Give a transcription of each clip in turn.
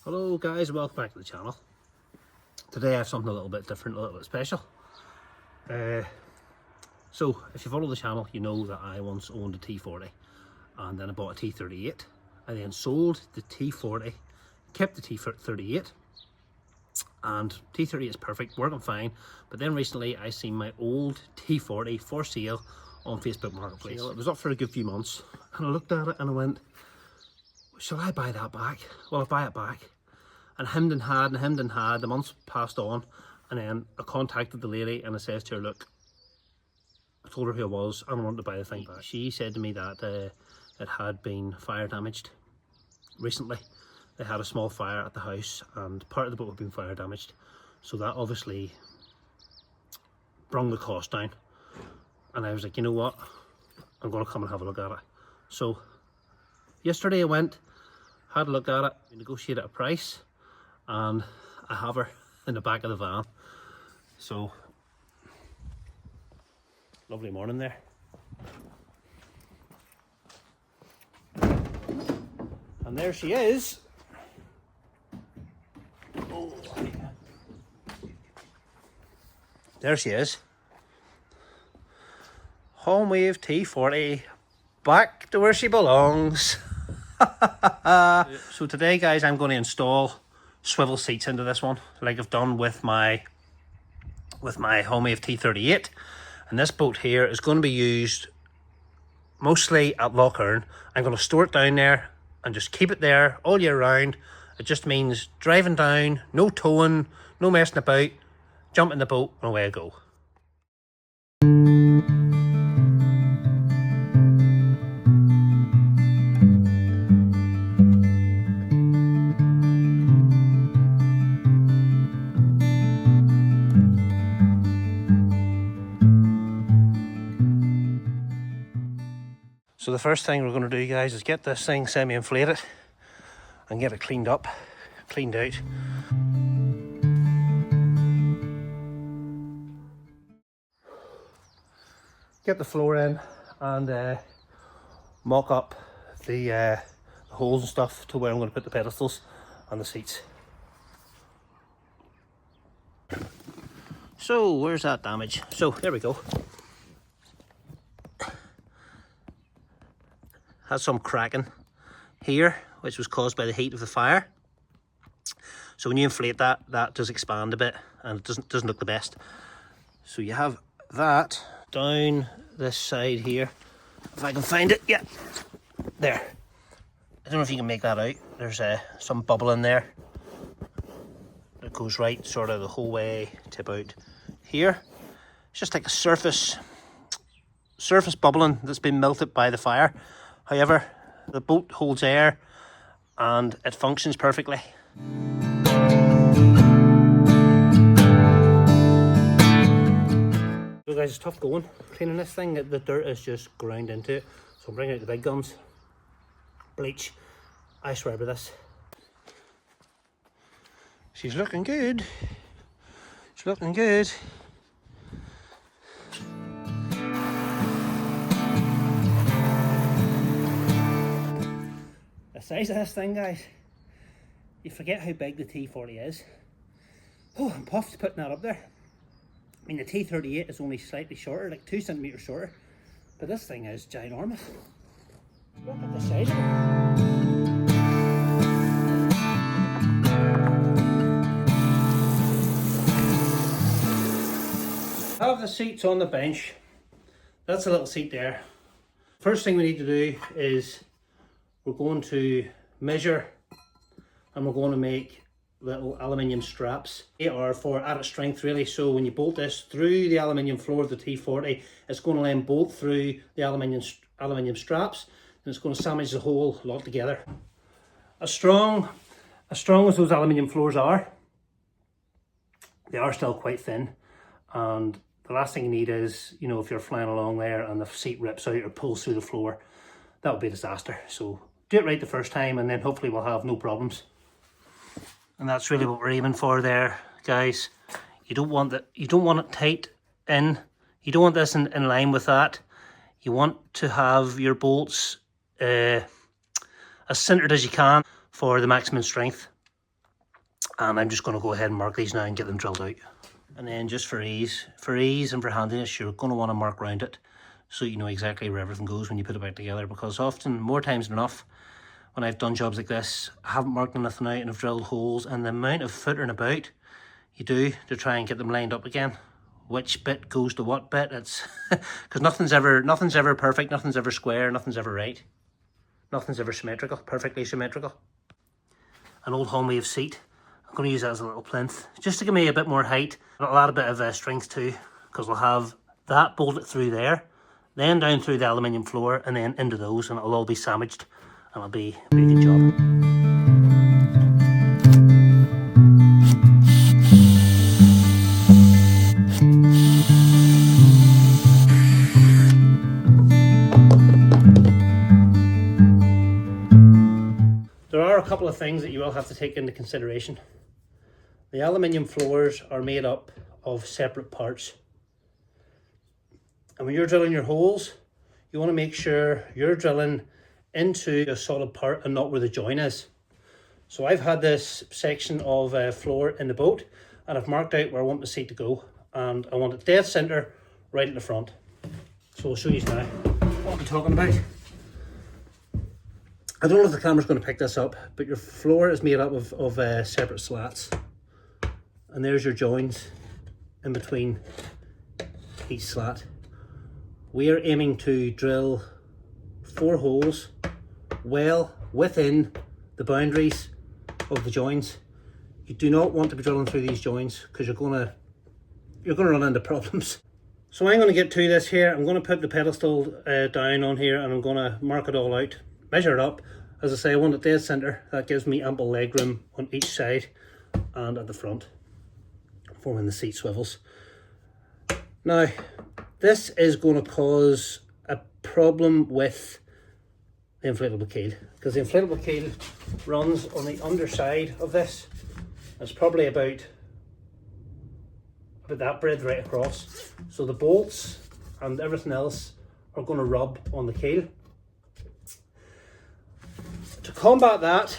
Hello guys, welcome back to the channel. Today I have something a little bit different, a little bit special. So if you follow the channel, you know that I once owned a T40 and then I bought a T38. I then sold the T40, kept the T38, and T38 is perfect, working fine. But then recently I seen my old T40 for sale on Facebook Marketplace. It was up for a good few months and I looked at it and I went, shall I buy that back? Well, I buy it back. And hemmed and had, the months passed on, and then I contacted the lady and I says to her, look, I told her who I was and I wanted to buy the thing back. She said to me that it had been fire damaged recently. They had a small fire at the house and part of the boat had been fire damaged. So that obviously brung the cost down. And I was like, you know what? I'm going to come and have a look at it. So yesterday I went, had a look at it, we negotiated a price, and I have her in the back of the van. So lovely morning there. And there she is. Oh, there she is. Honwave T40, back to where she belongs. So today guys, I'm going to install swivel seats into this one like I've done with my Honwave T38, and this boat here is going to be used mostly at Loch Earn. I'm going to store it down there and just keep it there all year round. It just means driving down, no towing, no messing about, jump in the boat and away I go. So the first thing we're going to do guys is get this thing semi-inflated and get it cleaned up, cleaned out. Get the floor in and mock up the holes and stuff to where I'm going to put the pedestals and the seats. So where's that damage? So there we go. Has some cracking here, which was caused by the heat of the fire. So when you inflate that, that does expand a bit and it doesn't look the best. So you have that down this side here. If I can find it, yeah, there. I don't know if you can make that out. There's some bubble in there that goes right sort of the whole way to about here. It's just like a surface bubbling that's been melted by the fire. However, the boat holds air and it functions perfectly. So guys, it's tough going cleaning this thing. The dirt is just ground into it. So I'm bringing out the big guns. Bleach, ice rubber this. She's looking good. She's looking good. The size of this thing, guys, you forget how big the T40 is. Oh, I'm puffed putting that up there. I mean, the T38 is only slightly shorter, like 2 centimeters shorter, but this thing is ginormous. Look at the size of it. I have the seats on the bench. That's a little seat there. First thing we need to do is we're going to measure and we're going to make little aluminium straps. They are for added strength really, so when you bolt this through the aluminium floor of the T40, it's going to then bolt through the aluminium straps and it's going to sandwich the whole lot together. As strong as those aluminium floors are, they are still quite thin, and the last thing you need is, you know, if you're flying along there and the seat rips out or pulls through the floor, that would be a disaster. So do it right the first time and then hopefully we'll have no problems. And that's really what we're aiming for there, guys. You don't want it tight in. You don't want this in line with that. You want to have your bolts as centered as you can for the maximum strength. And I'm just going to go ahead and mark these now and get them drilled out. And then just for ease and for handiness, you're going to want to mark around it so you know exactly where everything goes when you put it back together, because often, more times than enough, when I've done jobs like this, I haven't marked anything out and I've drilled holes, and the amount of footering about you do to try and get them lined up again, which bit goes to what bit, it's because nothing's ever perfect, nothing's ever square, nothing's ever right, nothing's ever symmetrical, perfectly symmetrical. An old Honwave seat, I'm going to use that as a little plinth just to give me a bit more height, but I'll add a bit of strength too, because I'll have that bolted through there, then down through the aluminium floor, and then into those, and it'll all be sandwiched, and it'll be a good job. There are a couple of things that you will have to take into consideration. The aluminium floors are made up of separate parts. And when you're drilling your holes, you want to make sure you're drilling into a solid part and not where the join is. So I've had this section of floor in the boat, and I've marked out where I want the seat to go, and I want it dead center right at the front. So I'll show you now what I'm talking about. I don't know if the camera's going to pick this up, but your floor is made up of separate slats, and there's your joins in between each slat. We are aiming to drill 4 holes well within the boundaries of the joins. You do not want to be drilling through these joins, because you're gonna run into problems. So I'm going to get to this here. I'm going to put the pedestal down on here, and I'm going to mark it all out, measure it up. As I say, I want it dead center. That gives me ample leg room on each side and at the front for when the seat swivels. Now, this is going to cause a problem with the inflatable keel, because the inflatable keel runs on the underside of this. It's probably about that breadth right across. So the bolts and everything else are going to rub on the keel. To combat that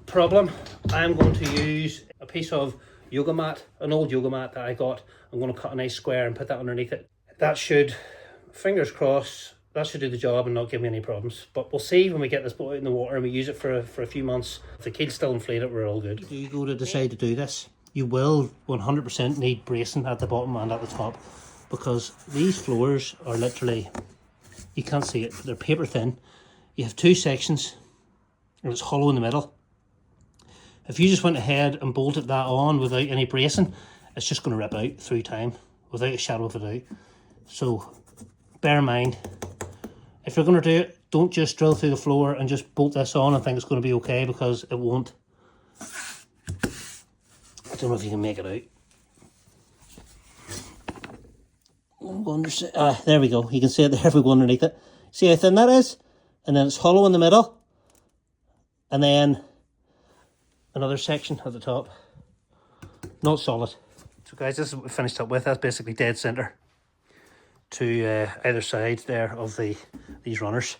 problem, I am going to use a piece of yoga mat, an old yoga mat that I got. I'm going to cut a nice square and put that underneath it. That should, fingers crossed, that should do the job and not give me any problems. But we'll see when we get this boat out in the water and we use it for a few months. If the keel's still inflated, we're all good. If you go to decide to do this, you will 100% need bracing at the bottom and at the top, because these floors are literally, you can't see it, they're paper thin. You have 2 sections and it's hollow in the middle. If you just went ahead and bolted that on without any bracing, it's just going to rip out through time without a shadow of a doubt. So bear in mind, if you're going to do it, don't just drill through the floor and just bolt this on and think it's going to be okay, because it won't. I don't know if you can make it out. There we go. You can see it there if we go underneath it. See how thin that is? And then it's hollow in the middle. And then another section at the top. Not solid. So guys, this is what we finished up with. That's basically dead center to either side there of these runners.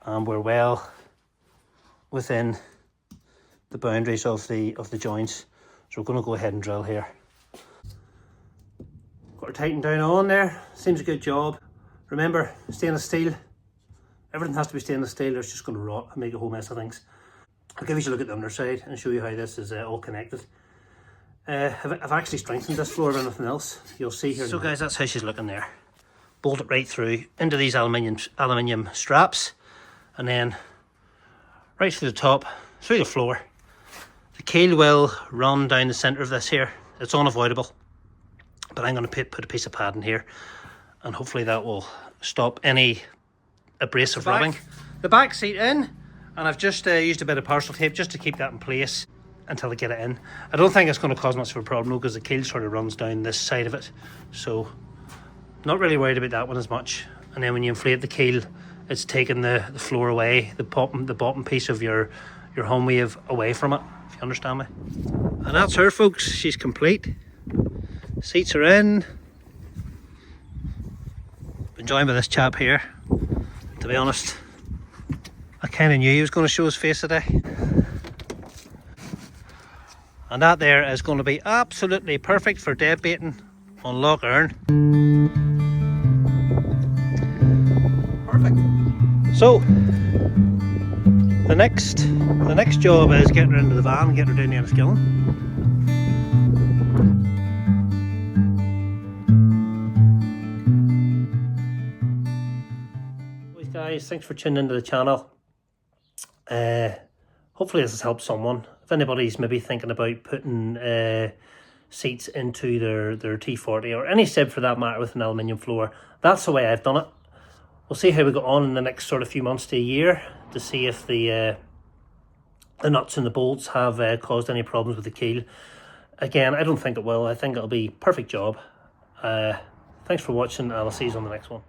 And we're well within the boundaries of the joints. So we're going to go ahead and drill here. Got her tightened down on there. Seems a good job. Remember, stainless steel. Everything has to be stainless steel, or it's just going to rot and make a whole mess of things. I'll give you a look at the underside and show you how this is all connected. I've actually strengthened this floor with anything else. You'll see here. So guys, that's how she's looking there. Bolt it right through into these aluminium straps, and then right through the top, through the floor. The keel will run down the centre of this here. It's unavoidable, but I'm going to put a piece of padding here, and hopefully that will stop any abrasive rubbing. The back seat in, and I've just used a bit of parcel tape just to keep that in place until I get it in. I don't think it's going to cause much of a problem though, because the keel sort of runs down this side of it, so not really worried about that one as much. And then when you inflate the keel, it's taking the floor away, the bottom piece of your Honwave away from it, if you understand me. And that's her, folks. She's complete. Seats are in. Enjoying with this chap here. To be honest, I kind of knew he was going to show his face today. And that there is going to be absolutely perfect for dead baiting on Loch Earn. Perfect. So the next job is getting her into the van and getting her down the Enniskillen. Guys, thanks for tuning into the channel. Hopefully this has helped someone. If anybody's maybe thinking about putting seats into their T40 or any sib for that matter with an aluminium floor, that's the way I've done it. We'll see how we go on in the next sort of few months to a year to see if the nuts and the bolts have caused any problems with the keel. Again, I don't think it will. I think it'll be a perfect job. Thanks for watching, and I'll see you on the next one.